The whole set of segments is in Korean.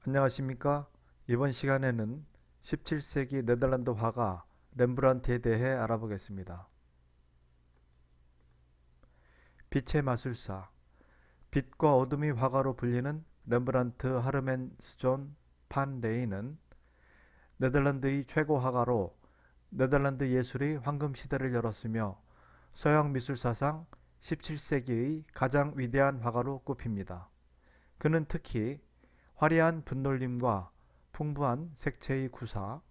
안녕하십니까? 이번 시간에는 17세기 네덜란드 화가 렘브란트에 대해 알아보겠습니다. 빛의 마술사, 빛과 어둠의 화가로 불리는 렘브란트 하르멘스 존 판 레이는 네덜란드의 최고 화가로 네덜란드 예술의 황금 시대를 열었으며 서양 미술 사상 17세기의 가장 위대한 화가로 꼽힙니다. 그는 특히 화려한 분놀림과 풍부한 색채의 구사,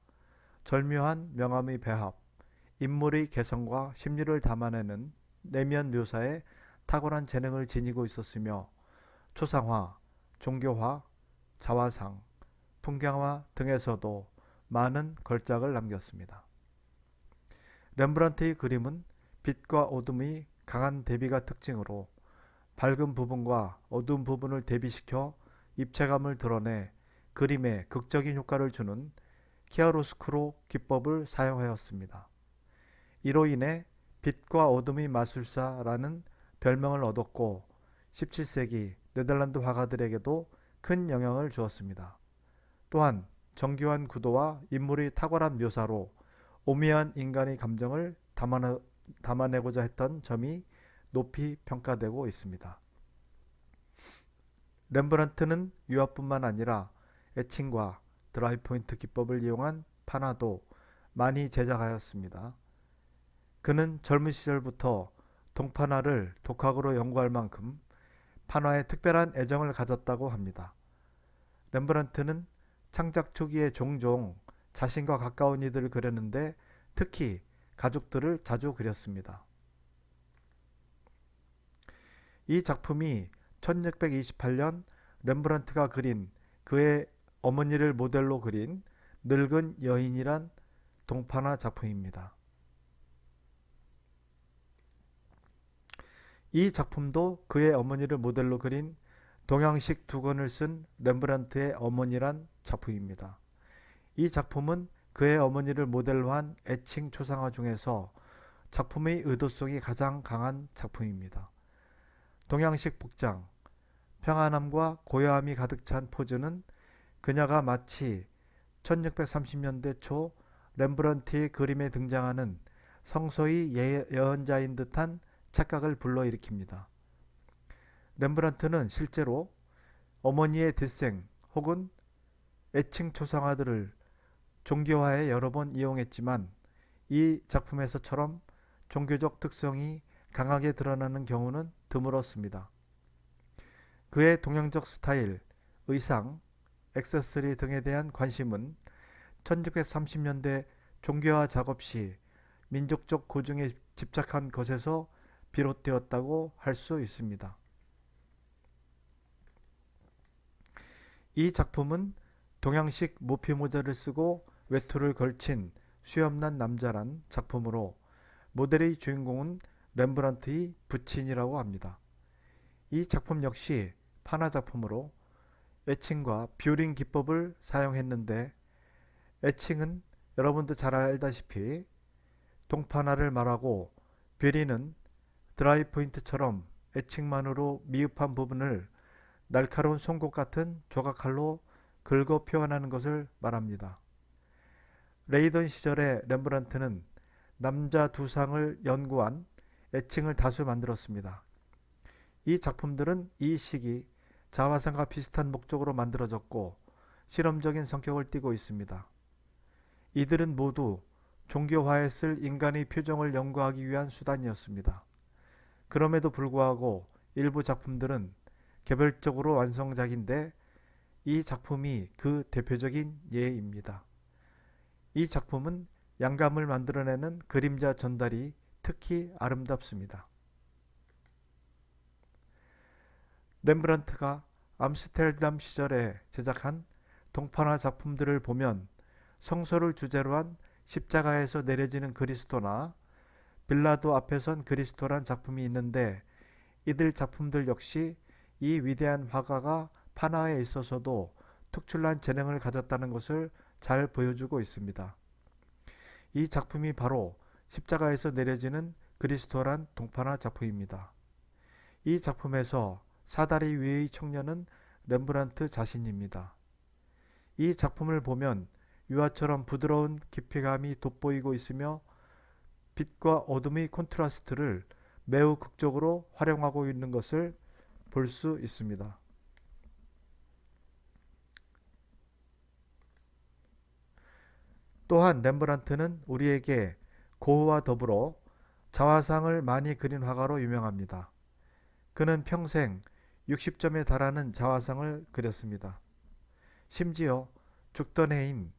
절묘한 명암의 배합, 인물의 개성과 심리를 담아내는 내면 묘사에 탁월한 재능을 지니고 있었으며 초상화, 종교화, 자화상, 풍경화 등에서도 많은 걸작을 남겼습니다. 렘브란트의 그림은 빛과 어둠의 강한 대비가 특징으로 밝은 부분과 어두운 부분을 대비시켜 입체감을 드러내 그림에 극적인 효과를 주는 키아로스크로 기법을 사용하였습니다. 이로 인해 빛과 어둠의 마술사라는 별명을 얻었고 17세기 네덜란드 화가들에게도 큰 영향을 주었습니다. 또한 정교한 구도와 인물의 탁월한 묘사로 오묘한 인간의 감정을 담아내고자 했던 점이 높이 평가되고 있습니다. 렘브란트는 유화뿐만 아니라 에칭과 드라이 포인트 기법을 이용한 판화도 많이 제작하였습니다. 그는 젊은 시절부터 동판화를 독학으로 연구할 만큼 판화에 특별한 애정을 가졌다고 합니다. 렘브란트는 창작 초기에 종종 자신과 가까운 이들을 그렸는데 특히 가족들을 자주 그렸습니다. 이 작품이 1628년 렘브란트가 그린 그의 어머니를 모델로 그린 늙은 여인이란 동판화 작품입니다. 이 작품도 그의 어머니를 모델로 그린 동양식 두건을 쓴 렘브란트의 어머니란 작품입니다. 이 작품은 그의 어머니를 모델로 한 애칭 초상화 중에서 작품의 의도성이 가장 강한 작품입니다. 동양식 복장, 평안함과 고요함이 가득 찬 포즈는 그녀가 마치 1630년대 초 렘브란트의 그림에 등장하는 성서의 예언자인 듯한 착각을 불러일으킵니다. 렘브란트는 실제로 어머니의 뒷생 혹은 애칭 초상화들을 종교화에 여러 번 이용했지만 이 작품에서처럼 종교적 특성이 강하게 드러나는 경우는 드물었습니다. 그의 동양적 스타일, 의상, 액세서리 등에 대한 관심은 1930년대 종교화 작업 시 민족적 고증에 집착한 것에서 비롯되었다고 할 수 있습니다. 이 작품은 동양식 모피 모자를 쓰고 외투를 걸친 수염난 남자란 작품으로 모델의 주인공은 렘브란트의 부친이라고 합니다. 이 작품 역시 판화 작품으로 애칭과 뷰링 기법을 사용했는데 애칭은 여러분도 잘 알다시피 동판화를 말하고 뷰리는 드라이 포인트처럼 애칭만으로 미흡한 부분을 날카로운 송곳 같은 조각칼로 긁어 표현하는 것을 말합니다. 레이던 시절의 렘브란트는 남자 두 상을 연구한 애칭을 다수 만들었습니다. 이 작품들은 이 시기 자화상과 비슷한 목적으로 만들어졌고 실험적인 성격을 띠고 있습니다. 이들은 모두 종교화에 쓸 인간의 표정을 연구하기 위한 수단이었습니다. 그럼에도 불구하고 일부 작품들은 개별적으로 완성작인데 이 작품이 그 대표적인 예입니다. 이 작품은 양감을 만들어내는 그림자 전달이 특히 아름답습니다. 렘브란트가 암스테르담 시절에 제작한 동판화 작품들을 보면 성소를 주제로 한 십자가에서 내려지는 그리스도나 빌라도 앞에 선 그리스도란 작품이 있는데 이들 작품들 역시 이 위대한 화가가 판화에 있어서도 특출난 재능을 가졌다는 것을 잘 보여주고 있습니다. 이 작품이 바로 십자가에서 내려지는 그리스도란 동판화 작품입니다. 이 작품에서 사다리 위의 청년은 렘브란트 자신입니다. 이 작품을 보면 유화처럼 부드러운 깊이감이 돋보이고 있으며 빛과 어둠의 콘트라스트를 매우 극적으로 활용하고 있는 것을 볼 수 있습니다. 또한 렘브란트는 우리에게 고흐와 더불어 자화상을 많이 그린 화가로 유명합니다. 그는 평생 60점에 달하는 자화상을 그렸습니다. 심지어 죽던 해인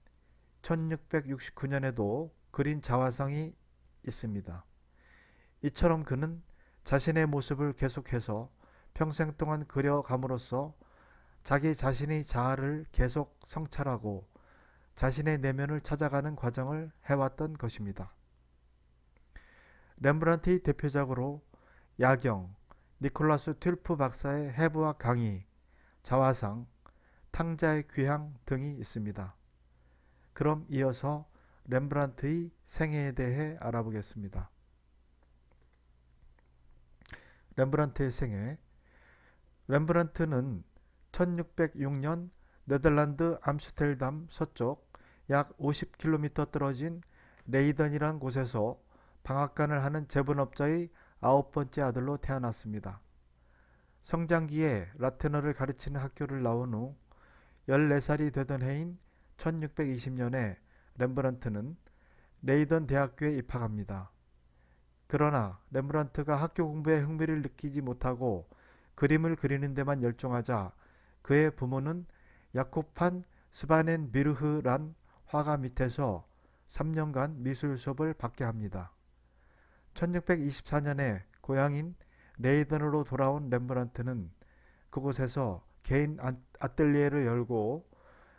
1669년에도 그린 자화상이 있습니다. 이처럼 그는 자신의 모습을 계속해서 평생 동안 그려감으로써 자기 자신의 자아를 계속 성찰하고 자신의 내면을 찾아가는 과정을 해왔던 것입니다. 렘브란트의 대표작으로 야경, 니콜라스 튠프 박사의 해부학 강의, 자화상, 탕자의 귀향 등이 있습니다. 그럼 이어서 렘브란트의 생애에 대해 알아보겠습니다. 렘브란트의 생애. 렘브란트는 1606년 네덜란드 암스테르담 서쪽 약 50km 떨어진 레이던이란 곳에서 방앗간을 하는 제분업자의 9번째 아들로 태어났습니다. 성장기에 라틴어를 가르치는 학교를 나온 후 14살이 되던 해인 1620년에 렘브란트는 레이던 대학교에 입학합니다. 그러나 렘브란트가 학교 공부에 흥미를 느끼지 못하고 그림을 그리는 데만 열중하자 그의 부모는 야콥 판 스바넨비르흐란 화가 밑에서 3년간 미술 수업을 받게 합니다. 1624년에 고향인 레이던으로 돌아온 렘브란트는 그곳에서 개인 아뜰리에를 열고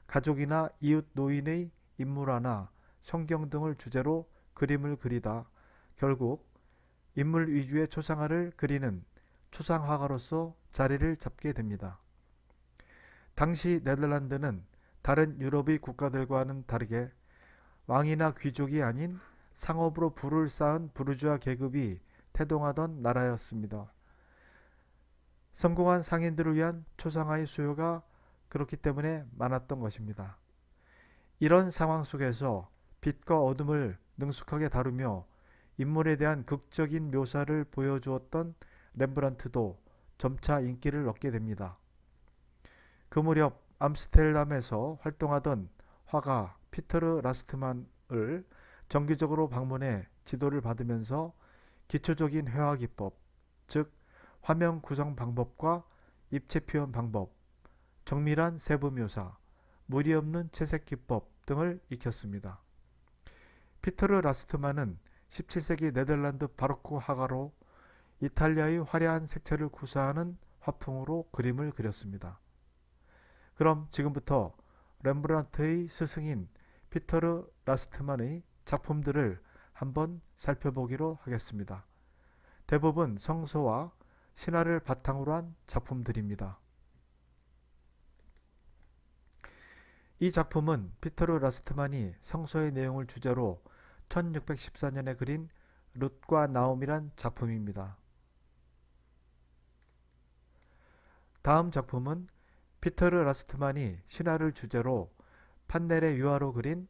가족이나 이웃 노인의 인물화나 성경 등을 주제로 그림을 그리다 결국 인물 위주의 초상화를 그리는 초상화가로서 자리를 잡게 됩니다. 당시 네덜란드는 다른 유럽의 국가들과는 다르게 왕이나 귀족이 아닌 상업으로 부를 쌓은 부르주아 계급이 태동하던 나라였습니다. 성공한 상인들을 위한 초상화의 수요가 그렇기 때문에 많았던 것입니다. 이런 상황 속에서 빛과 어둠을 능숙하게 다루며 인물에 대한 극적인 묘사를 보여주었던 렘브란트도 점차 인기를 얻게 됩니다. 그 무렵 암스테르담에서 활동하던 화가 피터르 라스트만을 정기적으로 방문해 지도를 받으면서 기초적인 회화 기법, 즉 화면 구성 방법과 입체 표현 방법, 정밀한 세부 묘사, 무리 없는 채색 기법 등을 익혔습니다. 피터르 라스트만은 17세기 네덜란드 바로크 화가로 이탈리아의 화려한 색채를 구사하는 화풍으로 그림을 그렸습니다. 그럼 지금부터 렘브란트의 스승인 피터르 라스트만의 작품들을 한번 살펴보기로 하겠습니다. 대부분 성서와 신화를 바탕으로 한 작품들입니다. 이 작품은 피터르 라스트만이 성서의 내용을 주제로 1614년에 그린 룻과 나옴이란 작품입니다. 다음 작품은 피터르 라스트만이 신화를 주제로 판넬의 유화로 그린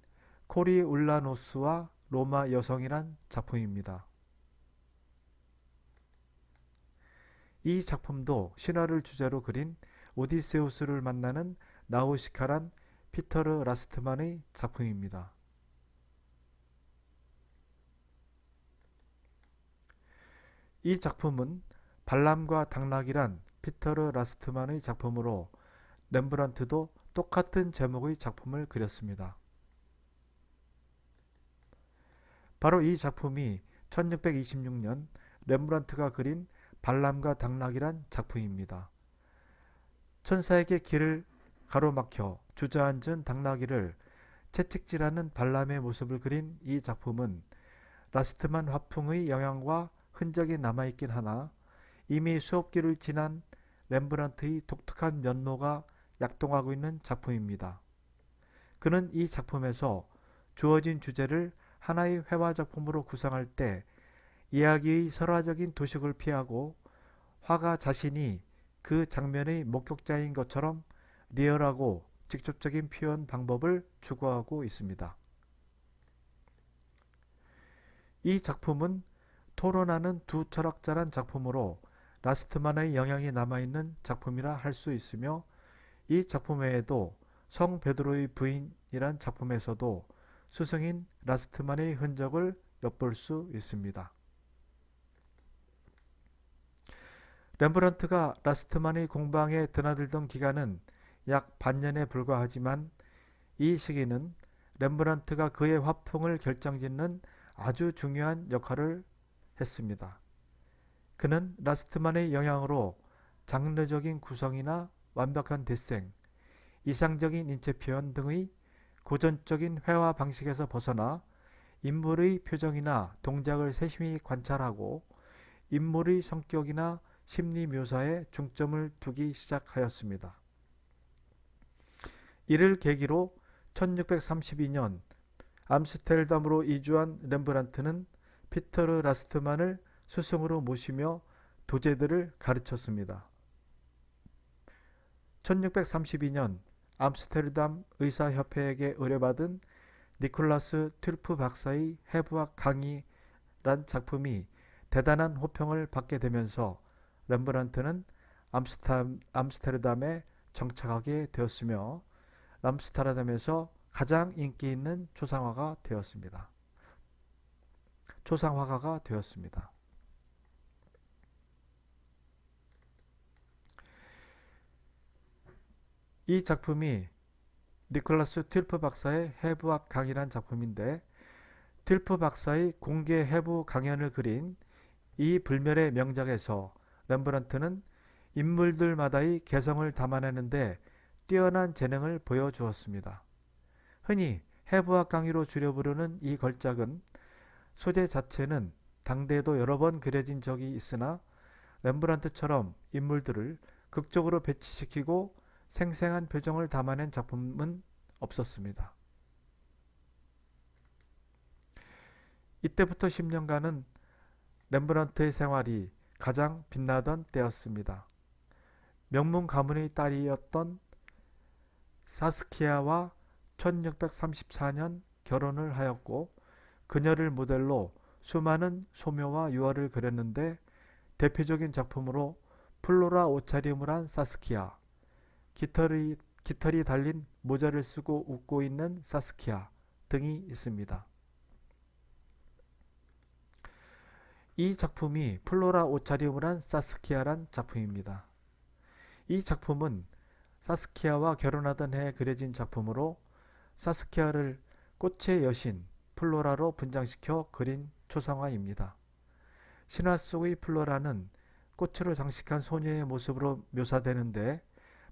코리울라노스와 로마 여성이란 작품입니다. 이 작품도 신화를 주제로 그린 오디세우스를 만나는 나우시카란 피터르 라스트만의 작품입니다. 이 작품은 발람과 당나귀란 피터르 라스트만의 작품으로 렘브란트도 똑같은 제목의 작품을 그렸습니다. 바로 이 작품이 1626년 렘브란트가 그린 발람과 당나귀란 작품입니다. 천사에게 길을 가로막혀 주저앉은 당나귀를 채찍질하는 발람의 모습을 그린 이 작품은 라스트만 화풍의 영향과 흔적이 남아있긴 하나 이미 수업기를 지난 렘브란트의 독특한 면모가 약동하고 있는 작품입니다. 그는 이 작품에서 주어진 주제를 하나의 회화작품으로 구상할 때 이야기의 설화적인 도식을 피하고 화가 자신이 그 장면의 목격자인 것처럼 리얼하고 직접적인 표현 방법을 추구하고 있습니다. 이 작품은 토론하는 두 철학자란 작품으로 라스트만의 영향이 남아있는 작품이라 할 수 있으며, 이 작품 외에도 성 베드로의 부인이란 작품에서도 스승인 라스트만의 흔적을 엿볼 수 있습니다. 렘브란트가 라스트만의 공방에 드나들던 기간은 약 반년에 불과하지만, 이 시기는 렘브란트가 그의 화풍을 결정짓는 아주 중요한 역할을 했습니다. 그는 라스트만의 영향으로 장르적인 구성이나 완벽한 대생, 이상적인 인체 표현 등의 고전적인 회화 방식에서 벗어나 인물의 표정이나 동작을 세심히 관찰하고 인물의 성격이나 심리 묘사에 중점을 두기 시작하였습니다. 이를 계기로 1632년 암스테르담으로 이주한 렘브란트는 피터르 라스트만을 스승으로 모시며 도제들을 가르쳤습니다. 1632년 암스테르담 의사협회에게 의뢰받은 니콜라스 튠프 박사의 해부학 강의란 작품이 대단한 호평을 받게 되면서 렘브란트는 암스테르담에 정착하게 되었으며, 암스테르담에서 가장 인기 있는 초상화가가 되었습니다. 이 작품이 니콜라스 튠프 박사의 해부학 강의란 작품인데, 튠프 박사의 공개 해부 강연을 그린 이 불멸의 명작에서 렘브란트는 인물들마다의 개성을 담아내는데 뛰어난 재능을 보여주었습니다. 흔히 해부학 강의로 줄여 부르는 이 걸작은 소재 자체는 당대에도 여러 번 그려진 적이 있으나 렘브란트처럼 인물들을 극적으로 배치시키고 생생한 표정을 담아낸 작품은 없었습니다. 이때부터 10년간은 렘브란트의 생활이 가장 빛나던 때였습니다. 명문 가문의 딸이었던 사스키아와 1634년 결혼을 하였고, 그녀를 모델로 수많은 소묘와 유화를 그렸는데, 대표적인 작품으로 플로라 오차리움을 한 사스키아, 깃털이 달린 모자를 쓰고 웃고 있는 사스키아 등이 있습니다. 이 작품이 플로라 오차리움을 한 사스키아란 작품입니다. 이 작품은 사스키아와 결혼하던 해에 그려진 작품으로, 사스키아를 꽃의 여신 플로라로 분장시켜 그린 초상화입니다. 신화 속의 플로라는 꽃으로 장식한 소녀의 모습으로 묘사되는데,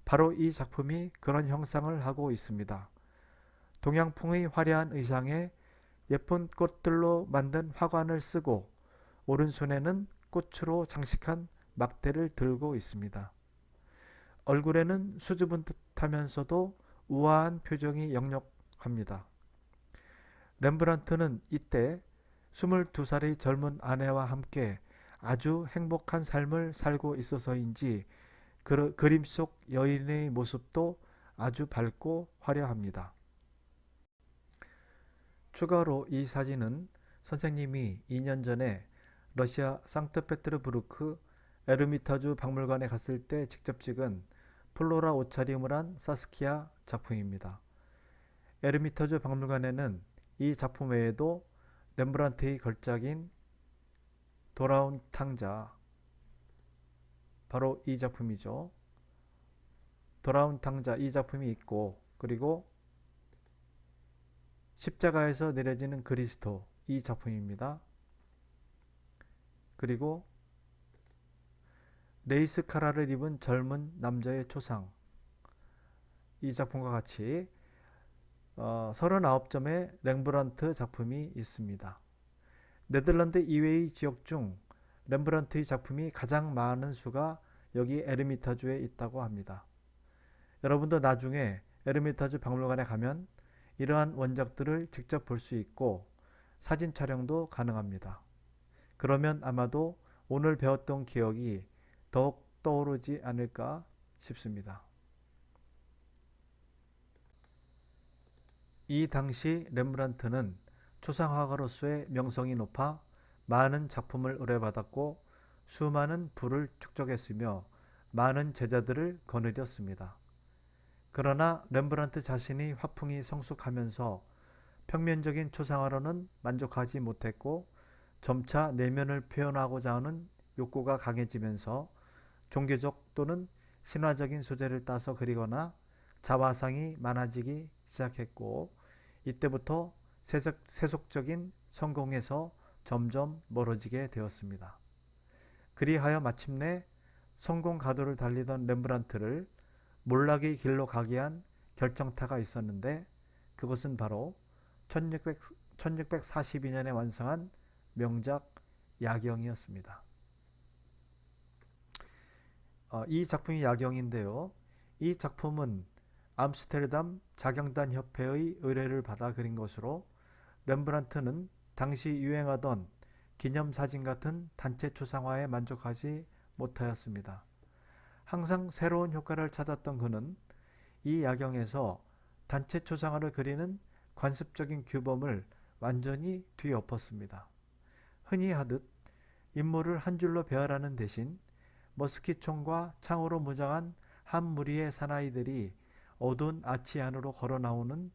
바로 이 작품이 그런 형상을 하고 있습니다. 동양풍의 화려한 의상에 예쁜 꽃들로 만든 화관을 쓰고 오른손에는 꽃으로 장식한 막대를 들고 있습니다. 얼굴에는 수줍은 듯하면서도 우아한 표정이 역력합니다. 렘브란트는 이때 22살의 젊은 아내와 함께 아주 행복한 삶을 살고 있어서인지 그림 속 여인의 모습도 아주 밝고 화려합니다. 추가로 이 사진은 선생님이 2년 전에 러시아 상트페테르부르크 에르미타주 박물관에 갔을 때 직접 찍은 플로라 오차리움을 한 사스키아 작품입니다. 에르미타주 박물관에는 이 작품 외에도 렘브란트의 걸작인 돌아온 탕자, 바로 이 작품이죠. 돌아온 탕자, 이 작품이 있고, 그리고 십자가에서 내려지는 그리스도, 이 작품입니다. 그리고 레이스 카라를 입은 젊은 남자의 초상, 이 작품과 같이 39점의 렘브란트 작품이 있습니다. 네덜란드 이외의 지역 중 렘브란트의 작품이 가장 많은 수가 여기 에르미타주에 있다고 합니다. 여러분도 나중에 에르미타주 박물관에 가면 이러한 원작들을 직접 볼 수 있고 사진 촬영도 가능합니다. 그러면 아마도 오늘 배웠던 기억이 더욱 떠오르지 않을까 싶습니다. 이 당시 렘브란트는 초상화가로서의 명성이 높아 많은 작품을 의뢰받았고 수많은 부를 축적했으며 많은 제자들을 거느렸습니다. 그러나 렘브란트 자신이 화풍이 성숙하면서 평면적인 초상화로는 만족하지 못했고 점차 내면을 표현하고자 하는 욕구가 강해지면서 종교적 또는 신화적인 소재를 따서 그리거나 자화상이 많아지기 시작했고 이때부터 세속적인 성공에서 점점 멀어지게 되었습니다. 그리하여 마침내 성공 가도를 달리던 렘브란트를 몰락의 길로 가게 한 결정타가 있었는데 그것은 바로 1642년에 완성한 명작 야경이었습니다. 이 작품이 야경인데요. 이 작품은 암스테르담 자경단 협회의 의뢰를 받아 그린 것으로 렘브란트는 당시 유행하던 기념사진 같은 단체 초상화에 만족하지 못하였습니다. 항상 새로운 효과를 찾았던 그는 이 야경에서 단체 초상화를 그리는 관습적인 규범을 완전히 뒤엎었습니다. 흔히 하듯 인물을 한 줄로 배열하는 대신 머스킷총과 창으로 무장한 한 무리의 사나이들이 어두운 아치 안으로 걸어 나오는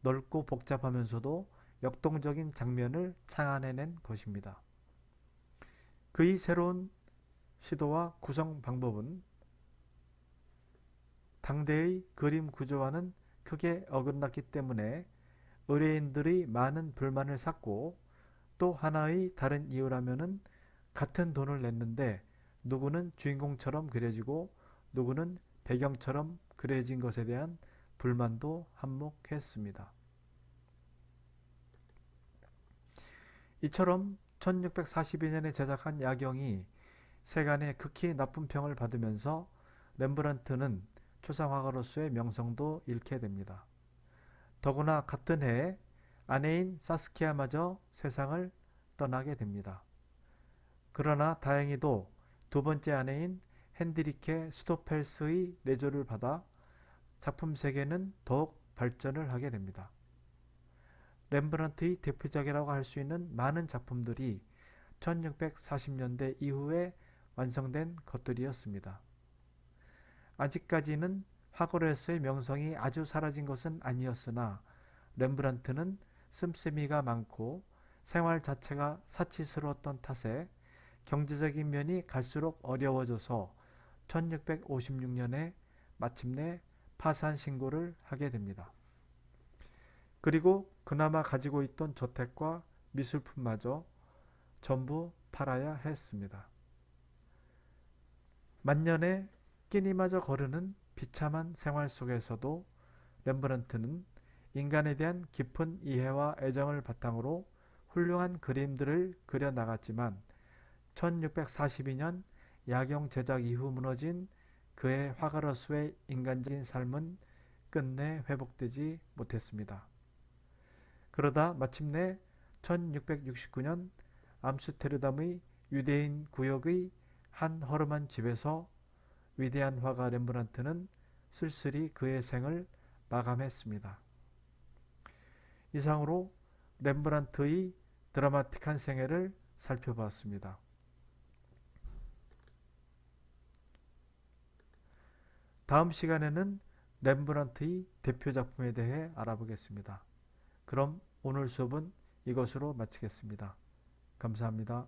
넓고 복잡하면서도 역동적인 장면을 창안해낸 것입니다. 그의 새로운 시도와 구성 방법은 당대의 그림 구조와는 크게 어긋났기 때문에 의뢰인들의 많은 불만을 샀고 또 하나의 다른 이유라면은 같은 돈을 냈는데 누구는 주인공처럼 그려지고 누구는 배경처럼 그려진 것에 대한 불만도 한몫했습니다. 이처럼 1642년에 제작한 야경이 세간의 극히 나쁜 평을 받으면서 렘브란트는 초상화가로서의 명성도 잃게 됩니다. 더구나 같은 해에 아내인 사스키아마저 세상을 떠나게 됩니다. 그러나 다행히도 두 번째 아내인 헨드리케 스토펠스의 내조를 받아 작품 세계는 더욱 발전을 하게 됩니다. 렘브란트의 대표작이라고 할 수 있는 많은 작품들이 1640년대 이후에 완성된 것들이었습니다. 아직까지는 화가로서의 명성이 아주 사라진 것은 아니었으나 렘브란트는 씀씀이가 많고 생활 자체가 사치스러웠던 탓에 경제적인 면이 갈수록 어려워져서 1656년에 마침내 파산 신고를 하게 됩니다. 그리고 그나마 가지고 있던 저택과 미술품마저 전부 팔아야 했습니다. 만년에 끼니마저 거르는 비참한 생활 속에서도 렘브란트는 인간에 대한 깊은 이해와 애정을 바탕으로 훌륭한 그림들을 그려 나갔지만 1642년 야경 제작 이후 무너진 그의 화가로서의 인간적인 삶은 끝내 회복되지 못했습니다. 그러다 마침내 1669년 암스테르담의 유대인 구역의 한 허름한 집에서 위대한 화가 렘브란트는 쓸쓸히 그의 생을 마감했습니다. 이상으로 렘브란트의 드라마틱한 생애를 살펴봤습니다. 다음 시간에는 렘브란트의 대표 작품에 대해 알아보겠습니다. 그럼 오늘 수업은 이것으로 마치겠습니다. 감사합니다.